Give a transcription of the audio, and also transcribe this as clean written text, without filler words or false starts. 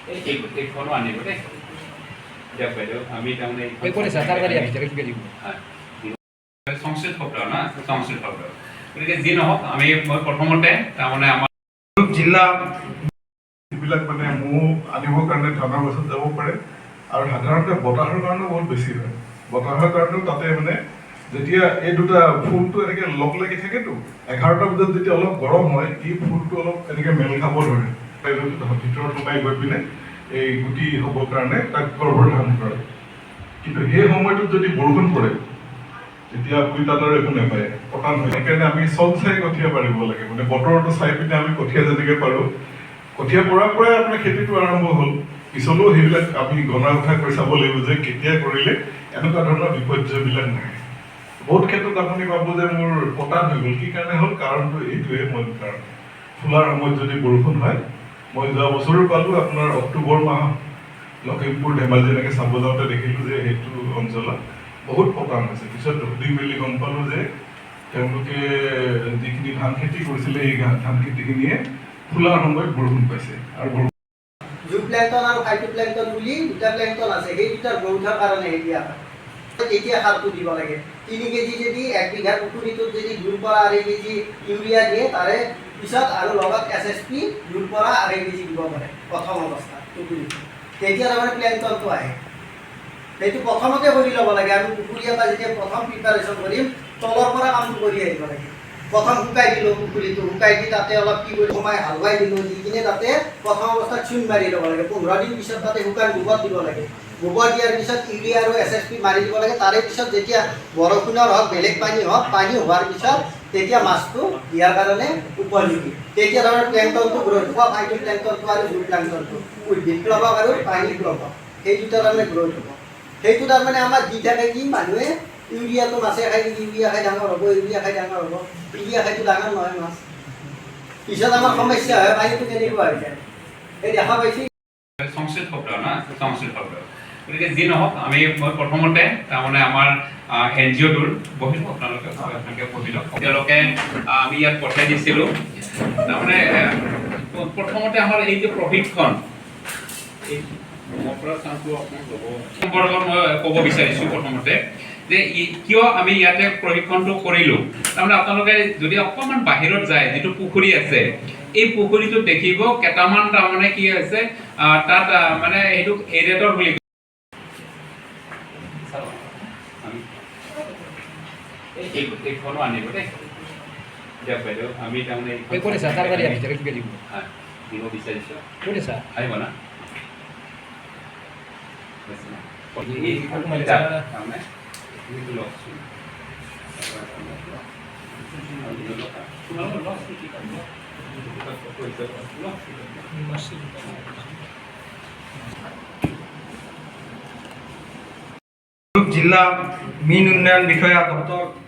এইখনো আনিব দেই দিয়ক বাইদেউ আমি তাৰমানে সংস্কৃত শব্দ না সংস্কৃত শব্দ গতিকে যি নহওক আমি মই প্ৰথমতে তাৰমানে আমাৰ জিলা এইবিলাক মানে মৌ আনিবৰ কাৰণে ধানৰ গছত যাব পাৰে আৰু সাধাৰণতে বতাহৰ কাৰণেও বহুত বেছি হয় বতাহৰ কাৰণেও তাতে মানে যেতিয়া এই দুটা ফুলটো এনেকে লগ লাগি থাকেতো 11টা বজাত যেতিয়া অলপ গৰম হয় এই ফুলটো অলপ এনেকে মেল খাব ধৰে ভিতৰত সোমাই গৈ পিনে এই গুটি হ'বৰ কাৰণে তাক গৰ্ভধাৰণ কৰে কিন্তু সেই সময়টোত যদি বৰষুণ পৰে তেতিয়া আপুনি তাত আৰু একো নাপায় পতান হয় সেইকাৰণে আমি চল চাই কঠীয়া পাৰিব লাগে মানে বতৰটো চাই পিনে আমি কঠীয়া যেনেকে পাৰোঁ কঠীয়া পৰাৰ পৰাই আপোনাৰ খেতিটো আৰম্ভ হ'ল পিছলৈও সেইবিলাক আমি গণনা কথা কৈ চাব লাগিব যে কেতিয়া কৰিলে এনেকুৱা ধৰণৰ বিপৰ্যয়বিলাক নাহে বহুত ক্ষেত্ৰত আপুনি পাব যে মোৰ পতান হৈ গ'ল কি কাৰণে হ'ল কাৰণটো এইটোৱে মূল কাৰণ ফুলাৰ সময়ত যদি বৰষুণ হয় মই যোৱা বছৰো পালোঁ আপোনাৰ অক্টোবৰ মাহ লখিমপুৰ ধেমাজি এনেকৈ চাব যাওঁতে দেখিলোঁ যে সেইটো অঞ্চলত বহুত পতান হৈছে পিছত সুধি মেলি গম পালোঁ যে তেওঁলোকে যিখিনি ধান খেতি কৰিছিলে এই ধান খেতিখিনিয়ে ফুলাৰ সময়ত বৰষুণ পাইছে আৰু জুপ্লেংটন আৰু ফাইটোপ্লেংটন বুলি দুটা প্লেংটন আছে সেই দুটাৰ গ্ৰৌথৰ কাৰণে এতিয়া তেতিয়া সাৰটো দিব লাগে 3 কেজি যদি 1 বিঘা পুখুৰীটোত যদি 2 পৰা 2.5 কেজি ইউৰিয়া দিয়ে তাৰে পিছত আৰু লগত SSP 2 পৰা 2.5 কেজি দিব পাৰে প্ৰথম অৱস্থাত পুখুৰীটো তেতিয়া তাৰমানে প্লেংটনটো আহে সেইটো প্ৰথমতে কৰি ল'ব লাগে আমি পুখুৰী এটা যেতিয়া প্ৰথম প্ৰিপাৰেশ্যন কৰিম তলৰ পৰা কামটো কৰি আহিব লাগে প্ৰথম শুকাই দিলোঁ পুখুৰীটো শুকাই দি তাতে অলপ কি কৰি সোমাই হালবাই দিলোঁ দি কিনে তাতে প্ৰথম অৱস্থাত চূণ মাৰি ল'ব লাগে 15 দিন পিছত তাতে শুকান গোবৰ দিব লাগে গোবৰ দিয়াৰ পিছত ইউৰিয়া আৰু SSP মাৰি দিব লাগে তাৰে পিছত যেতিয়া বৰষুণৰ হওক বেলেগ পানী হওক পানী হোৱাৰ পিছত তেতিয়া মাছটো দিয়াৰ কাৰণে উপযোগী তেতিয়া তাৰমানে প্লেংটনটো গ্ৰ'থ হ'ব ফাইটোপ্লেংটনটো আৰু জুপ্লেংটনটো উদ্ভিদ প্লৱক আৰু পানী প্লৱক সেই দুটা তাৰমানে গ্ৰ'থ হ'ব সেইটো তাৰমানে আমাৰ দি থাকে কি মানুহে ইউৰিয়াটো মাছে খাই ইউৰিয়া খাই ডাঙৰ হ'ব ইউৰিয়া খাই ডাঙৰ হ'ব ইউৰিয়া খাইটো ডাঙৰ নহয় মাছ পিছত আমাৰ সমস্যা হয় পানীটো কেনেকুৱা হৈ যায় এই দেখা পাইছে সংস্কৃত শব্দ না সংস্কৃত শব্দ গতিকে যি নহওক আমি মই প্ৰথমতে তাৰমানে আমাৰ NGOটোৰ বহিব আপোনালোকে পঢ়ি লওক তেওঁলোকে আমি ইয়াত পঠাই দিছিলোঁ তাৰমানে প্ৰথমতে আমাৰ এই যে প্ৰশিক্ষণ মই ক'ব বিচাৰিছোঁ প্ৰথমতে যে কিয় আমি ইয়াতে প্ৰশিক্ষণটো কৰিলোঁ তাৰমানে আপোনালোকে যদি অকণমান বাহিৰত যায় যিটো পুখুৰী আছে এই পুখুৰীটো দেখিব কেইটামান তাৰমানে কি হৈছে তাত মানে এইটো এৰেটৰ বুলি এইখনো আনিব দেই দিয়ক বাইদেউ আমি তাৰমানে দিব বিচাৰিছোঁ আহিব না জিলা মীন উন্নয়ন বিষয়া ডক্টৰ